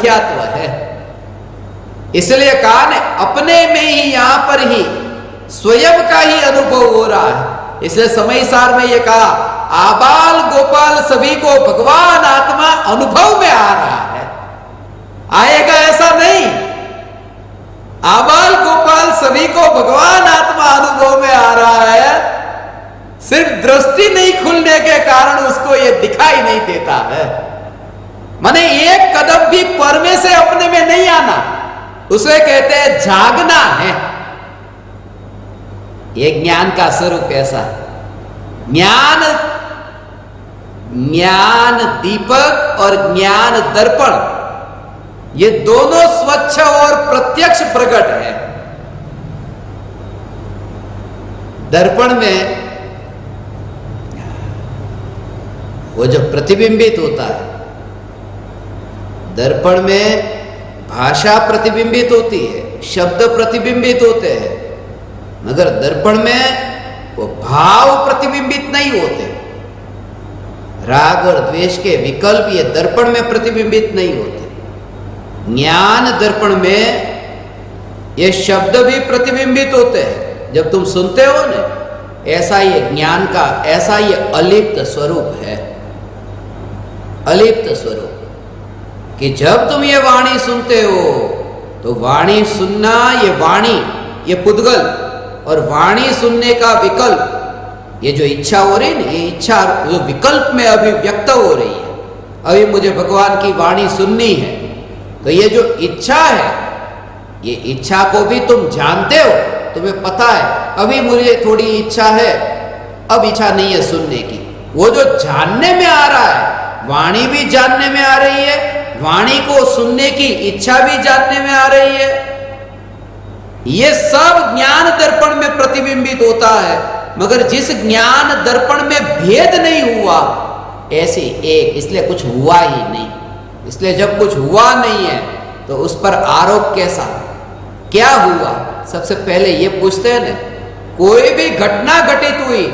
मिथ्यात्व है। इसलिए कहा ने अपने में ही यहां पर ही स्वयं का ही अनुभव हो रहा है। इसलिए समय सार में यह कहा आबाल गोपाल सभी को भगवान आत्मा अनुभव में आ रहा है। आएगा ऐसा नहीं, आबाल गोपाल सभी को भगवान आत्मा अनुभव में आ रहा है, सिर्फ दृष्टि नहीं खुलने के कारण उसको यह दिखाई नहीं देता है। माने एक कदम भी पर में से अपने में नहीं आना, उसे कहते हैं जागना है। एक ज्ञान का स्वरूप ऐसा, ज्ञान दीपक और ज्ञान दर्पण, ये दोनों स्वच्छ और प्रत्यक्ष प्रकट है। दर्पण में वो जो प्रतिबिंबित होता है, दर्पण में भाषा प्रतिबिंबित होती है, शब्द प्रतिबिंबित होते हैं, मगर दर्पण में वो भाव प्रतिबिंबित नहीं होते। राग और द्वेष के विकल्प ये दर्पण में प्रतिबिंबित नहीं होते। ज्ञान दर्पण में ये शब्द भी प्रतिबिंबित होते हैं। जब तुम सुनते हो ना, ऐसा ये ज्ञान का ऐसा ये अलिप्त स्वरूप है, अलिप्त स्वरूप, कि जब तुम ये वाणी सुनते हो तो वाणी सुनना, ये वाणी, ये पुद्गल और वाणी सुनने का विकल्प, ये जो इच्छा हो रही है, ये इच्छा जो विकल्प में अभी व्यक्त हो रही है, अभी मुझे भगवान की वाणी सुननी है, तो ये जो इच्छा है, ये इच्छा को भी तुम जानते हो, तुम्हें पता है अभी मुझे थोड़ी इच्छा है, अब इच्छा नहीं है सुनने की। वो जो जानने में आ रहा है, वाणी भी जानने में आ रही है, वाणी को सुनने की इच्छा भी जानने में आ रही है, ये सब ज्ञान दर्पण में प्रतिबिंबित होता है। मगर जिस ज्ञान दर्पण में भेद नहीं हुआ, ऐसे एक, इसलिए कुछ हुआ ही नहीं। इसलिए जब कुछ हुआ नहीं है तो उस पर आरोप कैसा, क्या हुआ? सबसे पहले ये पूछते हैं ना, कोई भी घटना घटित हुई,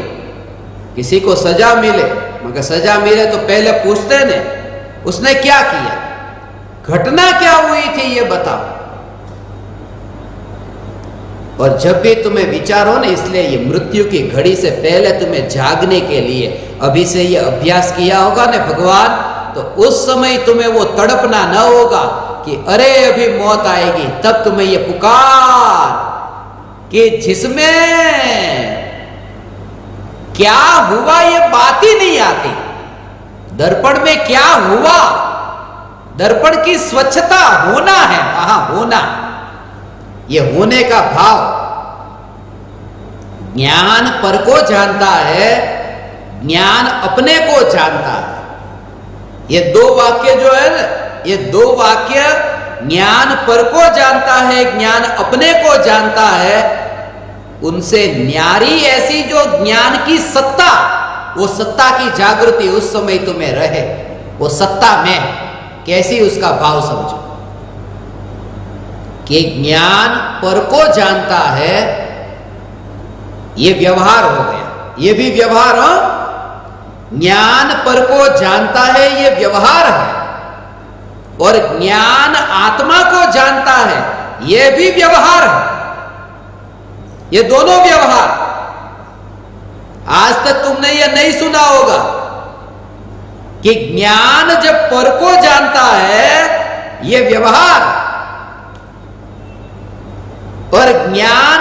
किसी को सजा मिले, मगर सजा मिले तो पहले पूछते हैं ना, उसने क्या किया, घटना क्या हुई थी ये बताओ। और जब भी तुम्हें विचार हो ना, इसलिए ये मृत्यु की घड़ी से पहले तुम्हें जागने के लिए अभी से ये अभ्यास किया होगा ना भगवान, तो उस समय तुम्हें वो तड़पना न होगा कि अरे अभी मौत आएगी। तब तुम्हें ये पुकार कि जिसमें क्या हुआ ये बात ही नहीं आती। दर्पण में क्या हुआ, दर्पण की स्वच्छता होना है, वहां होना, ये होने का भाव। ज्ञान पर को जानता है, ज्ञान अपने को जानता है। ये दो वाक्य जो है ना, ये दो वाक्य, ज्ञान पर को जानता है, ज्ञान अपने को जानता है, उनसे न्यारी ऐसी जो ज्ञान की सत्ता, वो सत्ता की जागृति उस समय तुम्हें रहे, वो सत्ता में कैसी, उसका भाव समझो कि ज्ञान पर को जानता है, ये व्यवहार हो गया, ये भी व्यवहार हो। ज्ञान पर को जानता है, ये व्यवहार है, और ज्ञान आत्मा को जानता है, ये भी व्यवहार है। ये दोनों व्यवहार, आज तक तुमने ये नहीं सुना होगा कि ज्ञान जब पर को जानता है, ये व्यवहार, और ज्ञान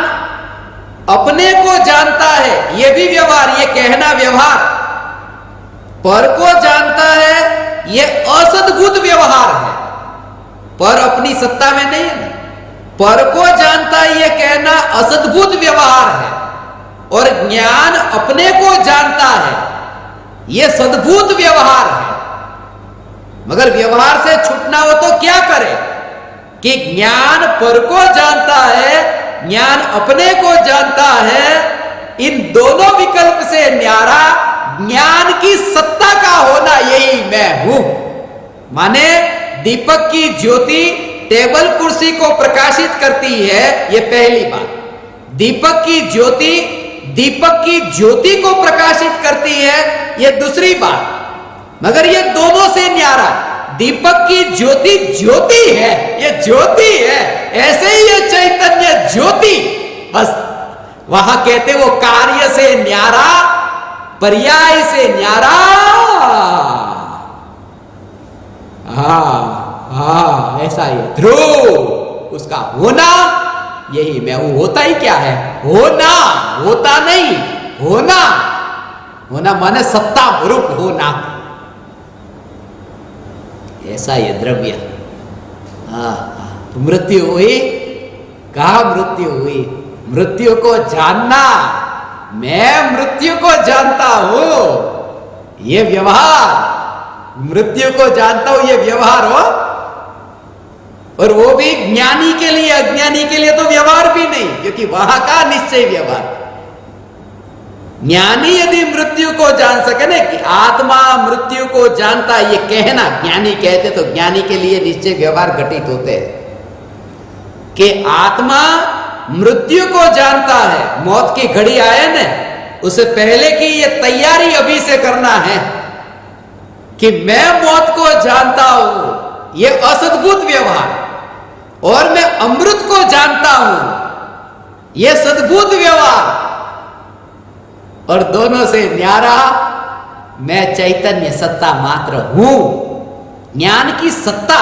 अपने को जानता है, ये भी व्यवहार, ये कहना व्यवहार। पर को जानता है, ये असद्भुत व्यवहार है, पर अपनी सत्ता में नहीं है। पर को जानता है, ये कहना असद्भुत व्यवहार है, और ज्ञान अपने को जानता है, ये सद्भुत व्यवहार है। मगर व्यवहार से छूटना हो तो क्या करे कि ज्ञान पर को जानता है, ज्ञान अपने को जानता है, इन दोनों विकल्प से न्यारा ज्ञान की सत्ता का होना, यही मैं हूं। माने दीपक की ज्योति टेबल कुर्सी को प्रकाशित करती है, ये पहली बात। दीपक की ज्योति दीपक की ज्योति को प्रकाशित करती है, ये दूसरी बात। मगर ये दोनों से न्यारा, दीपक की ज्योति ज्योति है, ये ज्योति है, ऐसे ही ये चैतन्य ज्योति। बस वहां कहते वो कार्य से न्यारा, पर्याय से न्यारा। ऐसा ही ध्रुव उसका होना, यही मैं हूं। होता ही क्या है? होना, होता नहीं, होना। होना माने सत्ता रूप होना, ऐसा ये द्रव्य। मृत्यु हुई, कहा मृत्यु हुई? मृत्यु को जानना, मैं मृत्यु को जानता हूं, ये व्यवहार, मृत्यु को जानता हूं, ये व्यवहार हो। और वो भी ज्ञानी के लिए, अज्ञानी के लिए तो व्यवहार भी नहीं, क्योंकि वहां का निश्चय व्यवहार। ज्ञानी यदि मृत्यु को जान सके ना, कि आत्मा मृत्यु को जानता है, ये कहना ज्ञानी कहते, तो ज्ञानी के लिए निश्चय व्यवहार घटित होते हैं कि आत्मा मृत्यु को जानता है। मौत की घड़ी आए ना, उससे पहले की ये तैयारी अभी से करना है कि मैं मौत को जानता हूं, ये असद्भुत व्यवहार, और मैं अमृत को जानता हूं, ये सद्भुत व्यवहार। और दोनों से न्यारा, मैं चैतन्य सत्ता मात्र हूं। ज्ञान की सत्ता,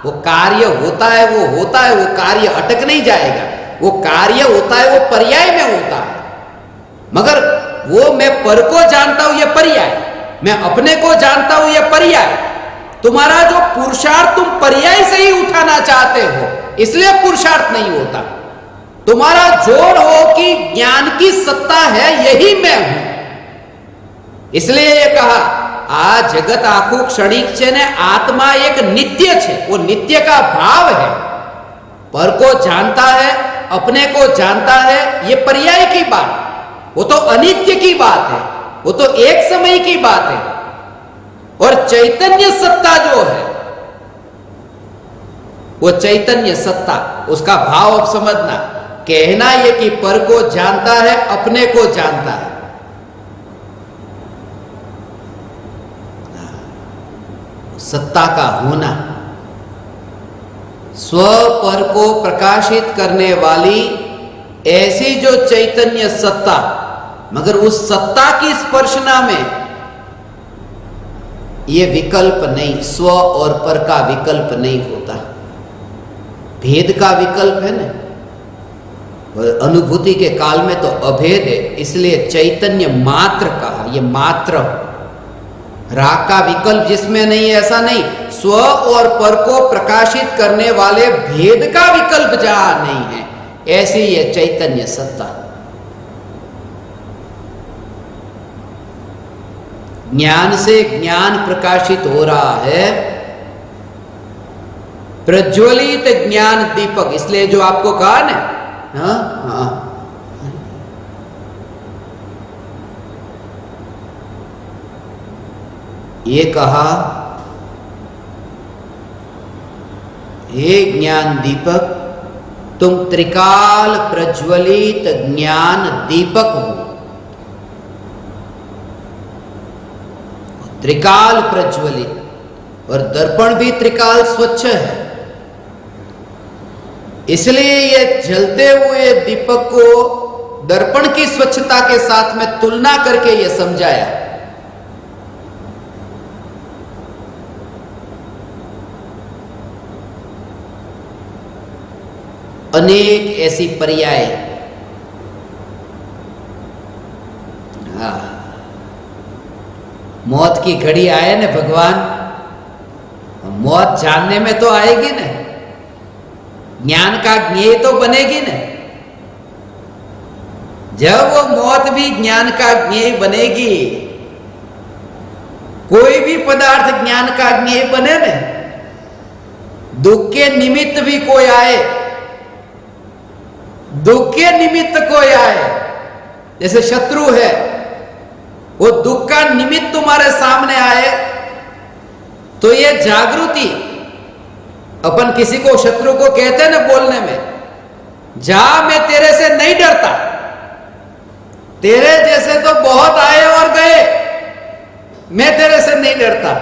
वो कार्य होता है, वो होता है, वो कार्य अटक नहीं जाएगा। वो कार्य होता है, वो पर्याय में होता है, मगर वो मैं पर को जानता हूं, ये पर्याय, मैं अपने को जानता हूं, ये पर्याय। तुम्हारा जो पुरुषार्थ तुम पर्याय से ही उठाना चाहते हो, इसलिए पुरुषार्थ नहीं होता। तुम्हारा जोर हो कि ज्ञान की सत्ता है, यही मैं हूं, इसलिए ये कहा आ जगत आखू क्षणिक छे ने आत्मा एक नित्य छे। वो नित्य का भाव है, पर को जानता है, अपने को जानता है, ये पर्याय की बात। वो तो अनित्य की बात है, वो तो एक समय की बात है। और चैतन्य सत्ता जो है, वो चैतन्य सत्ता, उसका भाव अब समझना। कहना ये कि पर को जानता है, अपने को जानता है, सत्ता का होना, स्व पर को प्रकाशित करने वाली ऐसी जो चैतन्य सत्ता, मगर उस सत्ता की स्पर्शना में ये विकल्प नहीं, स्व और पर का विकल्प नहीं होता, भेद का विकल्प है ना। अनुभूति के काल में तो अभेद है, इसलिए चैतन्य मात्र कहा। ये मात्र, राग का विकल्प जिसमें नहीं है, ऐसा नहीं। स्व और पर को प्रकाशित करने वाले भेद का विकल्प जहां नहीं है, ऐसी ये चैतन्य सत्ता। ज्ञान से ज्ञान प्रकाशित हो रहा है, प्रज्वलित ज्ञान दीपक। इसलिए जो आपको कहा ना, ये कहा, हे ज्ञान दीपक, तुम त्रिकाल प्रज्वलित ज्ञान दीपक हो। त्रिकाल प्रज्वलित, और दर्पण भी त्रिकाल स्वच्छ है, इसलिए ये जलते हुए दीपक को दर्पण की स्वच्छता के साथ में तुलना करके ये समझाया। अनेक ऐसी पर्याय, मौत की घड़ी आए ना भगवान, मौत जानने में तो आएगी ना, ज्ञान का ज्ञेय तो बनेगी ना। जब वो मौत भी ज्ञान का ज्ञेय बनेगी, कोई भी पदार्थ ज्ञान का ज्ञेय बने ना, दुख के निमित्त भी कोई आए, दुख के निमित्त कोई आए, जैसे शत्रु है, वो दुख का निमित्त तुम्हारे सामने आए, तो ये जागृति, अपन किसी को शत्रु को कहते हैं ना बोलने में, जा मैं तेरे से नहीं डरता, तेरे जैसे तो बहुत आए और गए, मैं तेरे से नहीं डरता।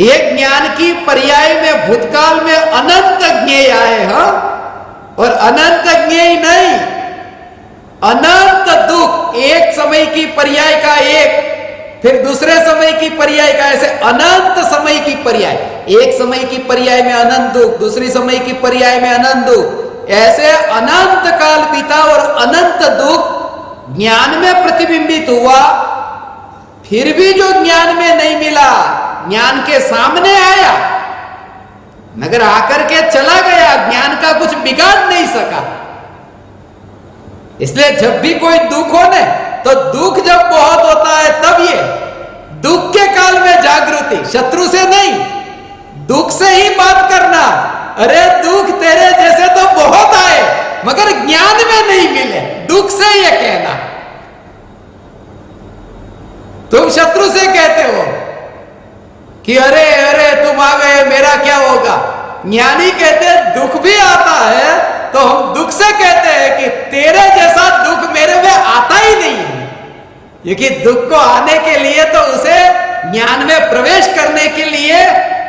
ये ज्ञान की पर्याय में भूतकाल में अनंत ज्ञेय आए हैं, और अनंत ज्ञेय नहीं, अनंत दुख। एक समय की पर्याय का एक, फिर दूसरे समय की पर्याय का, ऐसे अनंत समय की पर्याय। एक समय की पर्याय में अनंत दुख, दूसरी समय की पर्याय में अनंत दुख, ऐसे अनंत काल बीता और अनंत दुख ज्ञान में प्रतिबिंबित हुआ। फिर भी जो ज्ञान में नहीं मिला, ज्ञान के सामने आया मगर आकर के चला गया, ज्ञान का कुछ बिगाड़ नहीं सका। इसलिए जब भी कोई दुख हो न, तो दुख जब बहुत होता है तब ये दुख के काल में जागृति, शत्रु से नहीं, दुख से ही बात करना। अरे दुख तेरे जैसे तो बहुत आए मगर ज्ञान में नहीं मिले, दुख से ये कहना। तुम शत्रु से कहते हो कि अरे अरे तुम आ गए, मेरा क्या होगा। ज्ञानी कहते हैं दुख भी आता है तो हम दुख से कहते हैं कि तेरे जैसा दुख मेरे में आता ही नहीं है, क्योंकि दुख को आने के लिए तो उसे ज्ञान में प्रवेश करने के लिए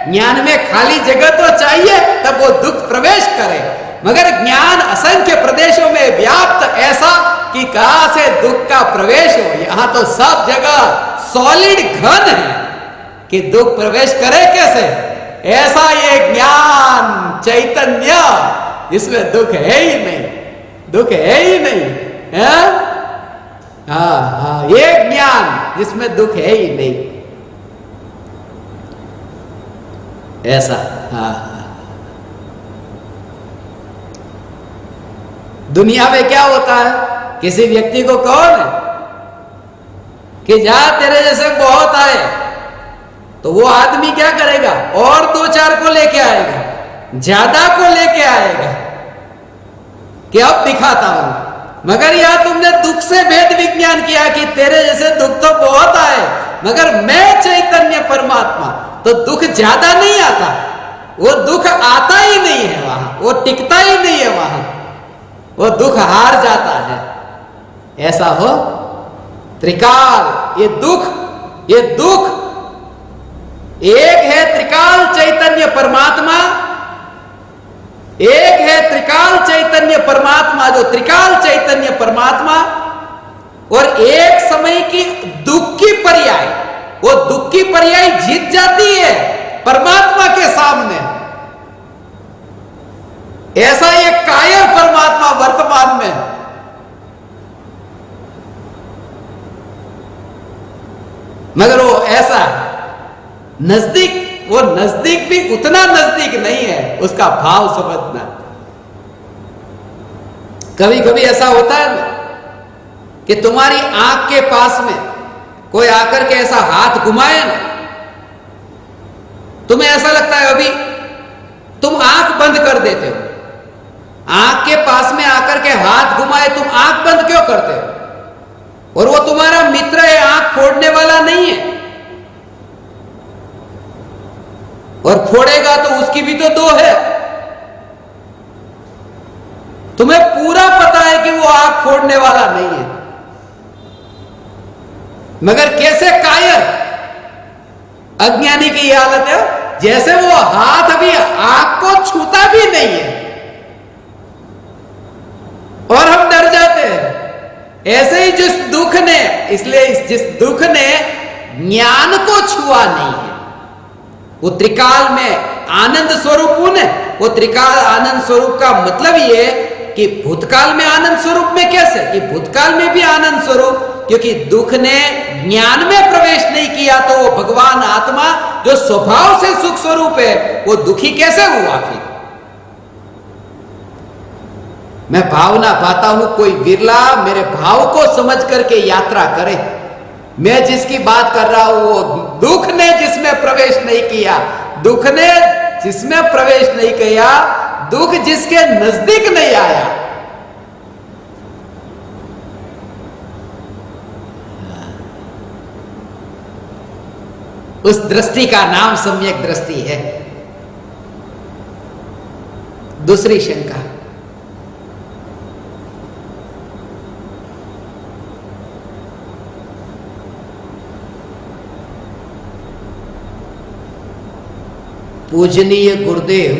ज्ञान में खाली जगह तो चाहिए, तब वो दुख प्रवेश करे। मगर ज्ञान असंख्य प्रदेशों में व्याप्त ऐसा कि कहां से दुख का प्रवेश हो। यहां तो सब जगह सॉलिड घन है कि दुख प्रवेश करे कैसे। ऐसा ये ज्ञान चैतन्य जिसमें दुख है ही नहीं, दुख है ही नहीं है। हाँ, ये ज्ञान जिसमें दुख है ही नहीं, ऐसा। हाँ, दुनिया में क्या होता है, किसी व्यक्ति को कहो ना कि जा तेरे जैसे बहुत आए, तो वो आदमी क्या करेगा, और दो चार को लेके आएगा, ज्यादा को लेके आएगा कि अब दिखाता हूं। मगर यहां तुमने दुख से भेद विज्ञान किया कि तेरे जैसे दुख तो बहुत आए, मगर मैं चैतन्य परमात्मा, तो दुख ज्यादा नहीं आता, वो दुख आता ही नहीं है वहां, वो टिकता ही नहीं है वहां, वो दुख हार जाता है। ऐसा हो त्रिकाल, ये दुख एक है त्रिकाल चैतन्य परमात्मा, एक है त्रिकाल चैतन्य परमात्मा जो त्रिकाल चैतन्य परमात्मा, और एक समय की दुख की पर्याय, वो दुख की पर्याय जीत जाती है परमात्मा के सामने। ऐसा ये कायर परमात्मा वर्तमान में, मगर वो ऐसा नजदीक, वो नजदीक भी उतना नजदीक नहीं है, उसका भाव समझना। कभी कभी ऐसा होता है ना कि तुम्हारी आंख के पास में कोई आकर के ऐसा हाथ घुमाए ना, तुम्हें ऐसा लगता है अभी तुम आंख बंद कर देते हो। आंख के पास में आकर के हाथ घुमाए, तुम आंख बंद क्यों करते हो? और वो तुम्हारा मित्र है, आंख फोड़ने वाला नहीं है, और फोड़ेगा तो उसकी भी तो दो है। तुम्हें पूरा पता है कि वो आंख फोड़ने वाला नहीं है, मगर कैसे कायर अज्ञानी की यह हालत है, जैसे वो हाथ भी आंख को छूता भी नहीं है और हम डर जाते हैं। ऐसे ही जिस दुख ने, इसलिए जिस दुख ने ज्ञान को छुआ नहीं है, वो त्रिकाल में आनंद स्वरूप हूं ने, वो त्रिकाल आनंद स्वरूप का मतलब ये कि भूतकाल में आनंद स्वरूप में कैसे, कि भूतकाल में भी आनंद स्वरूप, क्योंकि दुख ने ज्ञान में प्रवेश नहीं किया, तो वो भगवान आत्मा जो स्वभाव से सुख स्वरूप है, वो दुखी कैसे हुआ। फिर मैं भावना पाता हूं, कोई विरला मेरे भाव को समझ करके यात्रा करे। मैं जिसकी बात कर रहा हूं वो दुख ने जिसमें प्रवेश नहीं किया, दुख ने जिसमें प्रवेश नहीं किया, दुख जिसके नजदीक नहीं आया। उस दृष्टि का नाम सम्यक दृष्टि है। दूसरी शंका, पूजनीय गुरुदेव,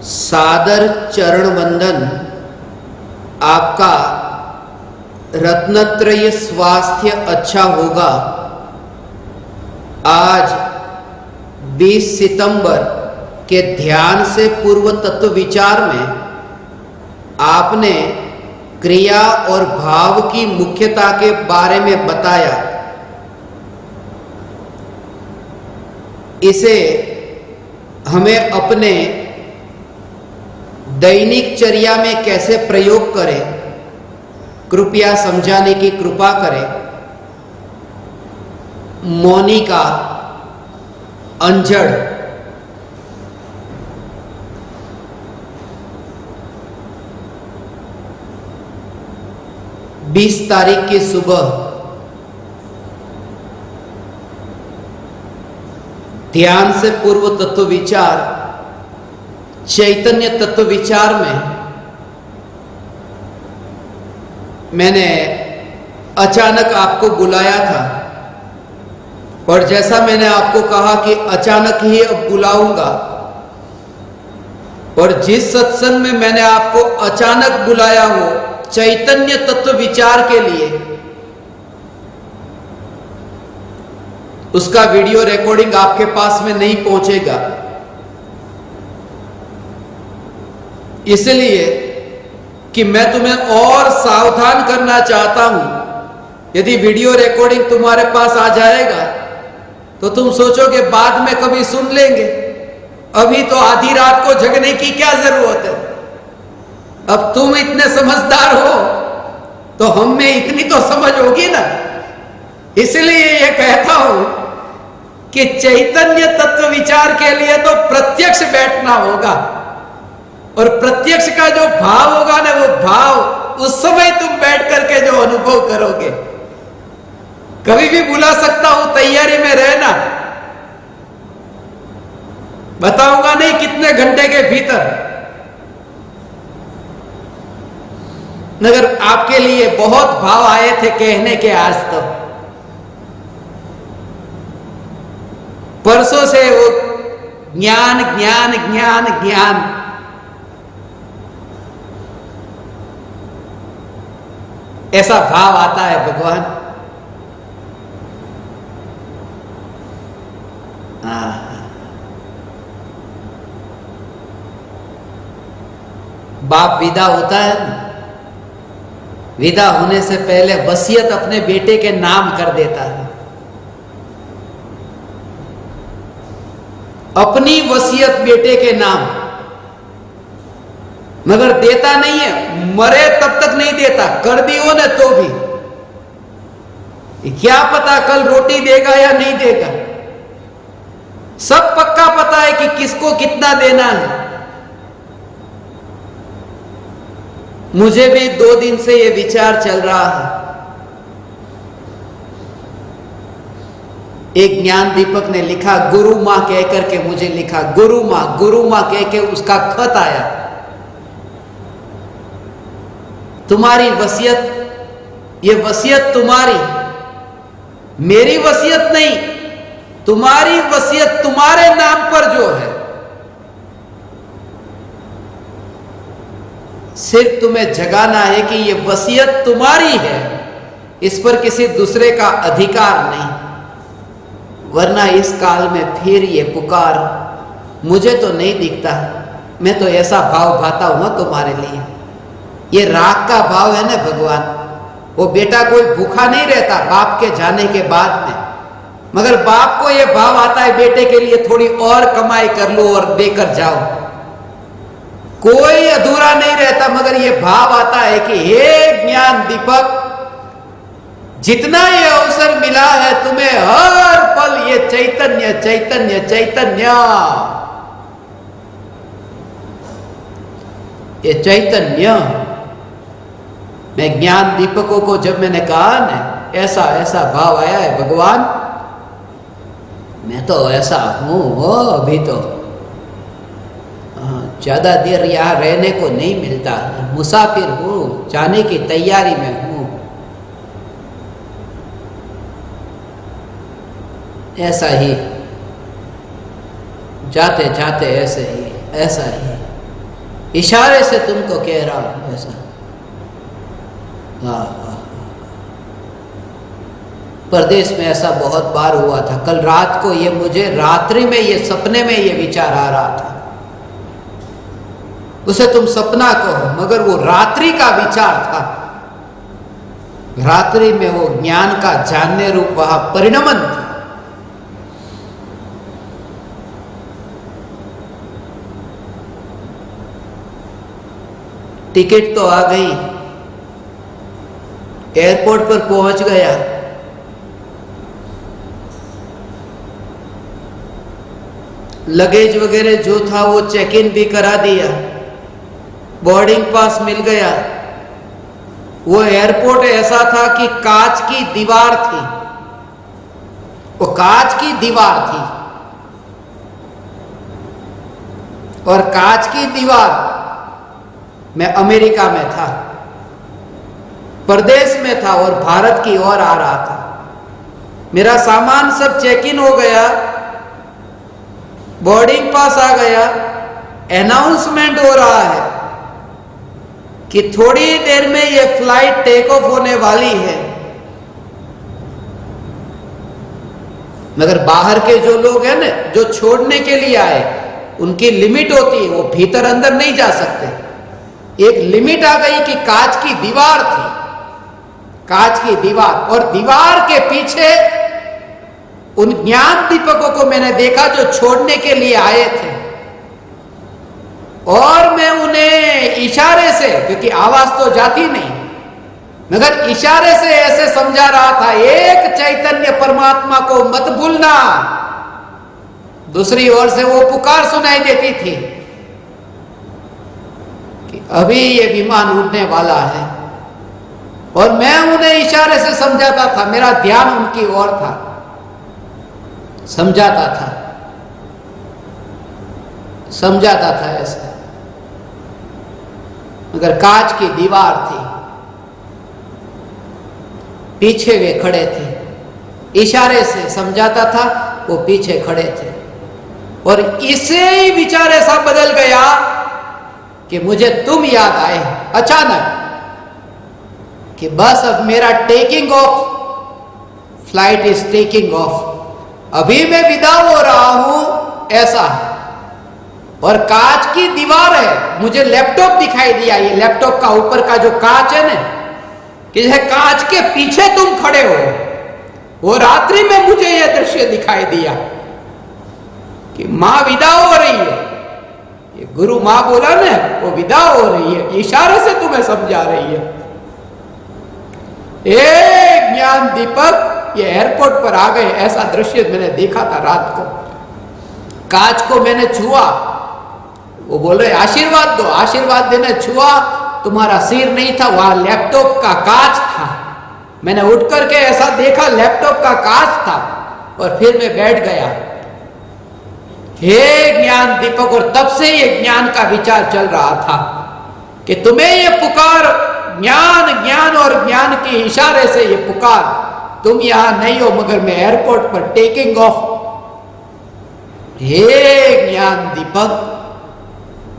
सादर चरण वंदन। आपका रत्नत्रय स्वास्थ्य अच्छा होगा। आज 20 सितंबर के ध्यान से पूर्व तत्व विचार में आपने क्रिया और भाव की मुख्यता के बारे में बताया। इसे हमें अपने दैनिक चर्या में कैसे प्रयोग करें, कृपया समझाने की कृपा करें। मोनिका अंजड़, बीस तारीख की सुबह ध्यान से पूर्व तत्व विचार, चैतन्य तत्व विचार में मैंने अचानक आपको बुलाया था, और जैसा मैंने आपको कहा कि अचानक ही अब बुलाऊंगा, और जिस सत्संग में मैंने आपको अचानक बुलाया हो चैतन्य तत्व विचार के लिए, उसका वीडियो रिकॉर्डिंग आपके पास में नहीं पहुंचेगा। इसलिए कि मैं तुम्हें और सावधान करना चाहता हूं। यदि वीडियो रिकॉर्डिंग तुम्हारे पास आ जाएगा तो तुम सोचोगे बाद में कभी सुन लेंगे, अभी तो आधी रात को जगने की क्या जरूरत है। अब तुम इतने समझदार हो तो हम में इतनी तो समझ होगी ना। इसलिए ये कहता हूं कि चैतन्य तत्व विचार के लिए तो प्रत्यक्ष बैठना होगा, और प्रत्यक्ष का जो भाव होगा ना, वो भाव उस समय तुम बैठ करके जो अनुभव करोगे। कभी भी बुला सकता हूं, तैयारी में रहना। बताऊंगा नहीं कितने घंटे के भीतर, मगर आपके लिए बहुत भाव आए थे कहने के आज तक। परसों से वो ज्ञान ज्ञान ज्ञान ज्ञान, ऐसा भाव आता है भगवान। बाप विदा होता है ना, विदा होने से पहले वसीयत अपने बेटे के नाम कर देता है। अपनी वसीयत बेटे के नाम, मगर देता नहीं है, मरे तब तक नहीं देता। कर दी हो ना तो भी क्या पता कल रोटी देगा या नहीं देगा। सब पक्का पता है कि किसको कितना देना है। मुझे भी 2 दिन से ये विचार चल रहा है। एक ज्ञान दीपक ने लिखा, गुरु मां कह करके मुझे लिखा, गुरु मां कह के उसका खत आया। तुम्हारी वसीयत, ये वसीयत तुम्हारी, मेरी वसीयत नहीं, तुम्हारी वसीयत तुम्हारे नाम पर जो है, सिर्फ तुम्हें जगाना है कि ये वसीयत तुम्हारी है, इस पर किसी दूसरे का अधिकार नहीं। वरना इस काल में फिर ये पुकार मुझे तो नहीं दिखता, मैं तो ऐसा भाव भाता हूं तुम्हारे लिए। ये राग का भाव है ना भगवान। वो बेटा कोई भूखा नहीं रहता बाप के जाने के बाद में, मगर बाप को ये भाव आता है बेटे के लिए थोड़ी और कमाई कर लो और देकर जाओ। कोई अधूरा नहीं रहता, मगर ये भाव आता है कि हे ज्ञान दीपक, जितना ये अवसर मिला है तुम्हें, हर पल ये चैतन्य चैतन्य चैतन्य, ये चैतन्य। मैं ज्ञान दीपकों को जब मैंने कहा ना, ऐसा ऐसा भाव आया है भगवान, मैं तो ऐसा हूं अभी तो ज्यादा देर यहां रहने को नहीं मिलता, मुसाफिर हूं, जाने की तैयारी में हूं। ऐसा ही जाते जाते ऐसे ही, ऐसा ही, इशारे से तुमको कह रहा हूं ऐसा। हाँ हाँ, परदेश में ऐसा बहुत बार हुआ था। कल रात को ये मुझे रात्रि में, ये सपने में ये विचार आ रहा था। उसे तुम सपना कहो, मगर वो रात्रि का विचार था। रात्रि में वो ज्ञान का जानने रूप वहां परिणमन था। टिकट तो आ गई, एयरपोर्ट पर पहुंच गया। लगेज वगैरह जो था वो चेक इन भी करा दिया, बोर्डिंग पास मिल गया। वो एयरपोर्ट ऐसा था कि कांच की दीवार थी, वो कांच की दीवार थी, और कांच की दीवार मैं अमेरिका में था, प्रदेश में था और भारत की ओर आ रहा था। मेरा सामान सब चेक इन हो गया, बोर्डिंग पास आ गया। अनाउंसमेंट हो रहा है कि थोड़ी देर में ये फ्लाइट टेक ऑफ होने वाली है। मगर बाहर के जो लोग हैं ना, जो छोड़ने के लिए आए, उनकी लिमिट होती है, वो भीतर अंदर नहीं जा सकते। एक लिमिट आ गई कि कांच की दीवार थी, कांच की दीवार, और दीवार के पीछे उन ज्ञान दीपकों को मैंने देखा जो छोड़ने के लिए आए थे। और मैं उन्हें इशारे से, क्योंकि आवाज तो जाती नहीं, मगर इशारे से ऐसे समझा रहा था, एक चैतन्य परमात्मा को मत भूलना। दूसरी ओर से वो पुकार सुनाई देती थी कि अभी ये विमान उड़ने वाला है, और मैं उन्हें इशारे से समझाता था। मेरा ध्यान उनकी ओर था, समझाता था, समझाता था ऐसे। मगर कांच की दीवार थी, पीछे वे खड़े थे। इशारे से समझाता था, वो पीछे खड़े थे। और इसे ही विचार ऐसा बदल गया कि मुझे तुम याद आए अचानक, कि बस अब मेरा taking of, flight is taking of, अभी मैं विदा हो रहा हूं, ऐसा। और कांच की दीवार है, मुझे लैपटॉप दिखाई दिया। ये लैपटॉप का ऊपर का जो कांच है ना, कि जैसे कांच के पीछे तुम खड़े हो। वो रात्रि में मुझे यह दृश्य दिखाई दिया कि मां विदा हो रही है। ये गुरु मां बोला ना, वो विदा हो रही है, इशारे से तुम्हें समझा रही है। एक ज्ञान दीपक ये एयरपोर्ट पर आ गए, ऐसा दृश्य मैंने देखा था रात को। कांच को मैंने छुआ, वो बोल रहे आशीर्वाद दो, आशीर्वाद देने छुआ, तुम्हारा सिर नहीं था, वहां लैपटॉप का कांच था। मैंने उठ करके ऐसा देखा, लैपटॉप का कांच था, और फिर मैं बैठ गया। हे ज्ञान दीपक, और तब से ये ज्ञान का विचार चल रहा था कि तुम्हें ये पुकार, ज्ञान ज्ञान और ज्ञान के इशारे से ये पुकार, तुम यहां नहीं हो, मगर मैं एयरपोर्ट पर टेकिंग ऑफ। हे ज्ञान दीपक,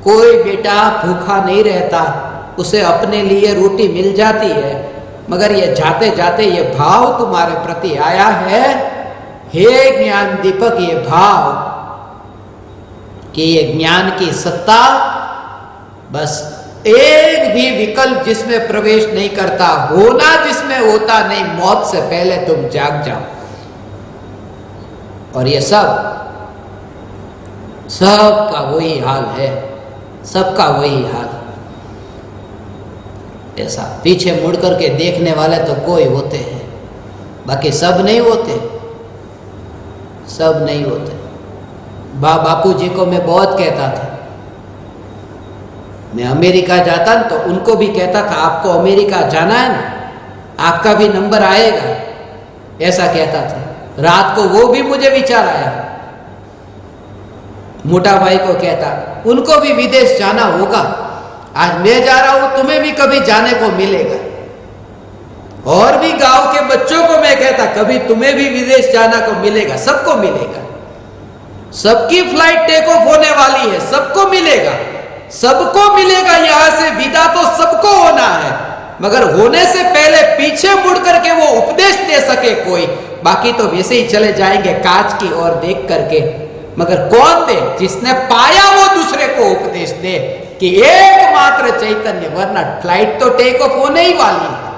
कोई बेटा भूखा नहीं रहता, उसे अपने लिए रोटी मिल जाती है, मगर ये जाते जाते ये भाव तुम्हारे प्रति आया है, हे ज्ञान दीपक, ये भाव कि ये ज्ञान की सत्ता बस एक भी विकल्प जिसमें प्रवेश नहीं करता, होना जिसमें होता नहीं, मौत से पहले तुम जाग जाओ। और ये सबका वही हाल है, सबका वही हाल। ऐसा पीछे मुड़ करके देखने वाले तो कोई होते हैं, बाकी सब नहीं होते, सब नहीं होते। बापू जी को मैं बहुत कहता था, मैं अमेरिका जाता तो उनको भी कहता था, आपको अमेरिका जाना है ना, आपका भी नंबर आएगा, ऐसा कहता था। रात को वो भी मुझे विचार आया, मोटा भाई को कहता, उनको भी विदेश जाना होगा, आज मैं जा रहा हूं, तुम्हें भी कभी जाने को मिलेगा। और भी गांव के बच्चों को मैं कहता, कभी तुम्हें भी विदेश जाना को मिलेगा, सबको मिलेगा। सबकी फ्लाइट टेक ऑफ होने वाली है, सबको मिलेगा, सबको मिलेगा, यहां से विदा तो सबको होना है, मगर होने से पहले पीछे मुड़ करके वो उपदेश दे सके कोई, बाकी तो वैसे ही चले जाएंगे कांच की ओर देख करके। मगर कौन दे? जिसने पाया वो दूसरे को उपदेश दे कि एकमात्र चैतन्य, वरना फ्लाइट तो टेक ऑफ होने ही वाली है।